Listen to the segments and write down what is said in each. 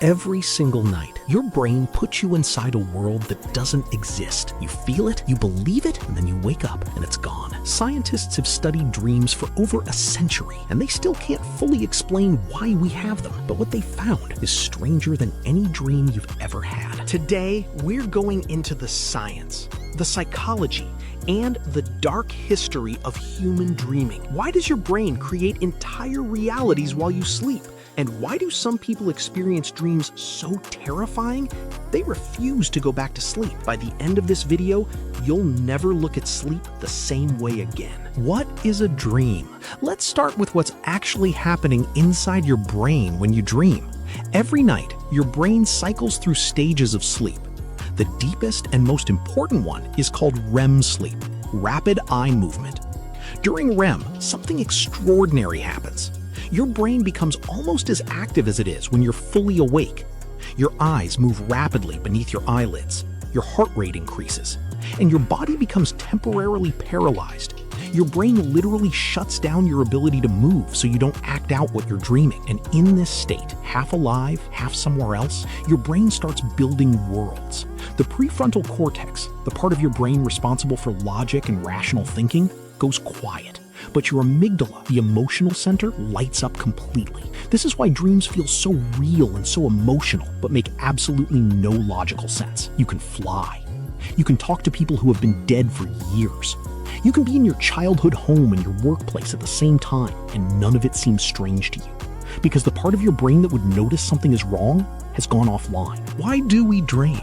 Every single night, your brain puts you inside a world that doesn't exist. You feel it, you believe it, and then you wake up and it's gone. Scientists have studied dreams for over a century, and they still can't fully explain why we have them. But what they found is stranger than any dream you've ever had. Today, we're going into the science, the psychology, and the dark history of human dreaming. Why does your brain create entire realities while you sleep? And why do some people experience dreams so terrifying, they refuse to go back to sleep? By the end of this video, you'll never look at sleep the same way again. What is a dream? Let's start with what's actually happening inside your brain when you dream. Every night, your brain cycles through stages of sleep. The deepest and most important one is called REM sleep, rapid eye movement. During REM, something extraordinary happens. Your brain becomes almost as active as it is when you're fully awake. Your eyes move rapidly beneath your eyelids, your heart rate increases, and your body becomes temporarily paralyzed. Your brain literally shuts down your ability to move so you don't act out what you're dreaming. And in this state, half alive, half somewhere else, your brain starts building worlds. The prefrontal cortex, the part of your brain responsible for logic and rational thinking, goes quiet. But your amygdala, the emotional center, lights up completely. This is why dreams feel so real and so emotional, but make absolutely no logical sense. You can fly. You can talk to people who have been dead for years. You can be in your childhood home and your workplace at the same time, and none of it seems strange to you. Because the part of your brain that would notice something is wrong has gone offline. Why do we dream?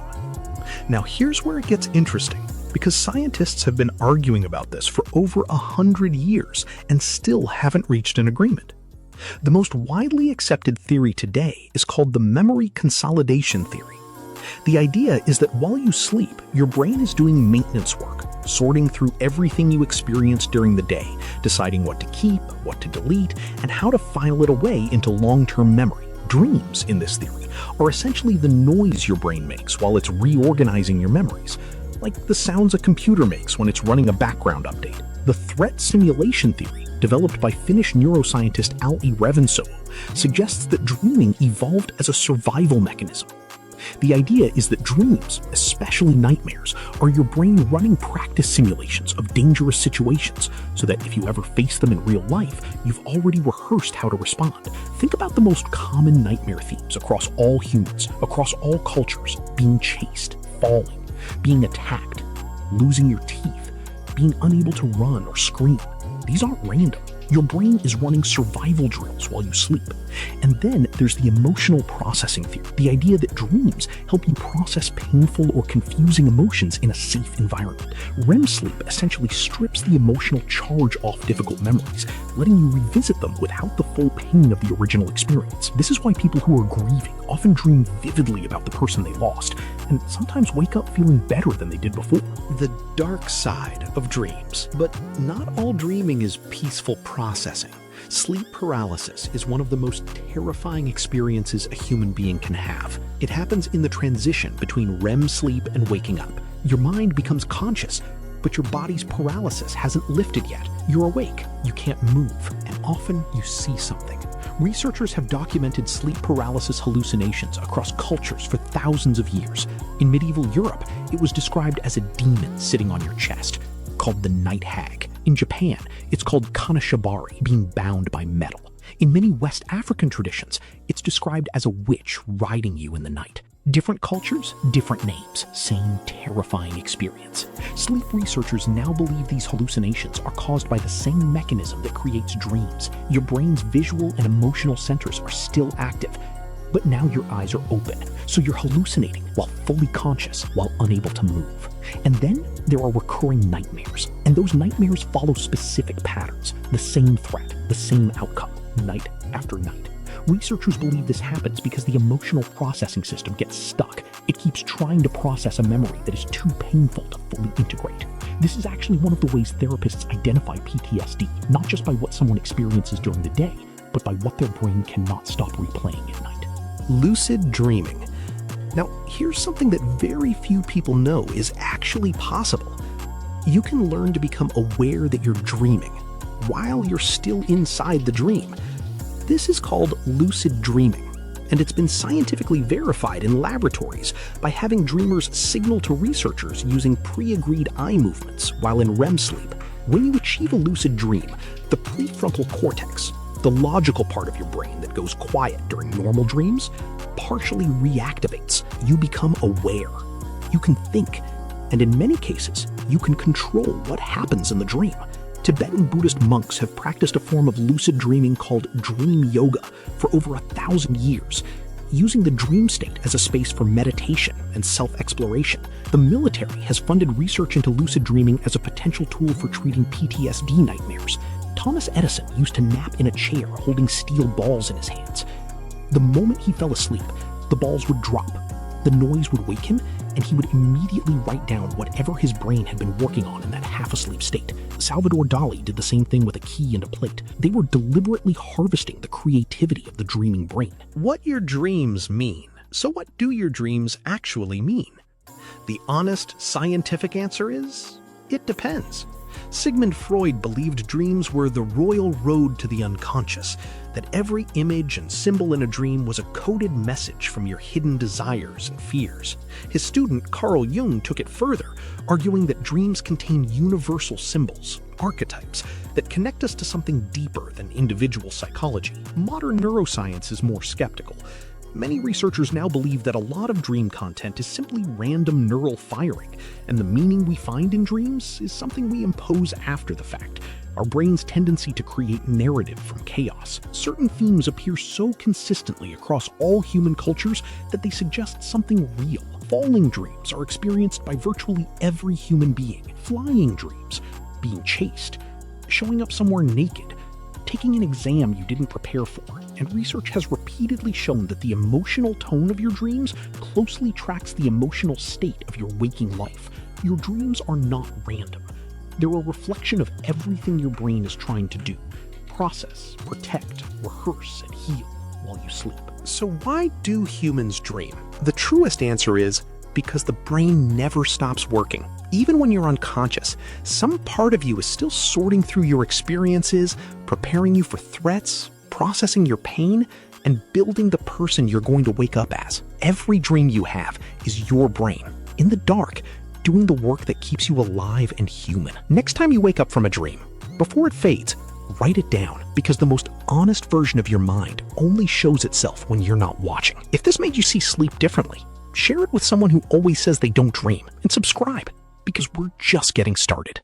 Now here's where it gets interesting, because scientists have been arguing about this for over 100 years and still haven't reached an agreement. The most widely accepted theory today is called the memory consolidation theory. The idea is that while you sleep, your brain is doing maintenance work, sorting through everything you experience during the day, deciding what to keep, what to delete, and how to file it away into long-term memory. Dreams, in this theory, are essentially the noise your brain makes while it's reorganizing your memories, like the sounds a computer makes when it's running a background update. The threat simulation theory, developed by Finnish neuroscientist Ali Revensolo, suggests that dreaming evolved as a survival mechanism. The idea is that dreams, especially nightmares, are your brain running practice simulations of dangerous situations so that if you ever face them in real life, you've already rehearsed how to respond. Think about the most common nightmare themes across all humans, across all cultures: being chased, falling, being attacked, losing your teeth, being unable to run or scream. These aren't random. Your brain is running survival drills while you sleep. And then there's the emotional processing theory, the idea that dreams help you process painful or confusing emotions in a safe environment. REM sleep essentially strips the emotional charge off difficult memories, letting you revisit them without the full pain of the original experience. This is why people who are grieving often dream vividly about the person they lost, and sometimes wake up feeling better than they did before. The dark side of dreams. But not all dreaming is peaceful processing. Sleep paralysis is one of the most terrifying experiences a human being can have. It happens in the transition between REM sleep and waking up. Your mind becomes conscious, but your body's paralysis hasn't lifted yet. You're awake, you can't move, and often you see something. Researchers have documented sleep paralysis hallucinations across cultures for thousands of years. In medieval Europe, it was described as a demon sitting on your chest, called the night hag. In Japan, it's called kanashibari, being bound by metal. In many West African traditions, it's described as a witch riding you in the night. Different cultures, different names, same terrifying experience. Sleep researchers now believe these hallucinations are caused by the same mechanism that creates dreams. Your brain's visual and emotional centers are still active, but now your eyes are open, so you're hallucinating while fully conscious, while unable to move. And then there are recurring nightmares, and those nightmares follow specific patterns, the same threat, the same outcome, night after night. Researchers believe this happens because the emotional processing system gets stuck. It keeps trying to process a memory that is too painful to fully integrate. This is actually one of the ways therapists identify PTSD, not just by what someone experiences during the day, but by what their brain cannot stop replaying at night. Lucid dreaming. Now, here's something that very few people know is actually possible. You can learn to become aware that you're dreaming while you're still inside the dream. This is called lucid dreaming. And it's been scientifically verified in laboratories by having dreamers signal to researchers using pre-agreed eye movements while in REM sleep. When you achieve a lucid dream, the prefrontal cortex, the logical part of your brain that goes quiet during normal dreams, partially reactivates. You become aware. You can think, and in many cases, you can control what happens in the dream. Tibetan Buddhist monks have practiced a form of lucid dreaming called dream yoga for over 1,000 years, using the dream state as a space for meditation and self-exploration. The military has funded research into lucid dreaming as a potential tool for treating PTSD nightmares. Thomas Edison used to nap in a chair holding steel balls in his hands. The moment he fell asleep, the balls would drop. The noise would wake him, and he would immediately write down whatever his brain had been working on in that half-asleep state. Salvador Dali did the same thing with a key and a plate. They were deliberately harvesting the creativity of the dreaming brain. What your dreams mean. So what do your dreams actually mean? The honest scientific answer is, it depends. Sigmund Freud believed dreams were the royal road to the unconscious, that every image and symbol in a dream was a coded message from your hidden desires and fears. His student Carl Jung took it further, arguing that dreams contain universal symbols, archetypes, that connect us to something deeper than individual psychology. Modern neuroscience is more skeptical. Many researchers now believe that a lot of dream content is simply random neural firing, and the meaning we find in dreams is something we impose after the fact. Our brain's tendency to create narrative from chaos. Certain themes appear so consistently across all human cultures that they suggest something real. Falling dreams are experienced by virtually every human being. Flying dreams, being chased, showing up somewhere naked, taking an exam you didn't prepare for. And research has repeatedly shown that the emotional tone of your dreams closely tracks the emotional state of your waking life. Your dreams are not random. They're a reflection of everything your brain is trying to do: process, protect, rehearse, and heal while you sleep. So why do humans dream? The truest answer is because the brain never stops working. Even when you're unconscious, some part of you is still sorting through your experiences, preparing you for threats, processing your pain, and building the person you're going to wake up as. Every dream you have is your brain, in the dark, doing the work that keeps you alive and human. Next time you wake up from a dream, before it fades, write it down, because the most honest version of your mind only shows itself when you're not watching. If this made you see sleep differently, share it with someone who always says they don't dream, and subscribe, because we're just getting started.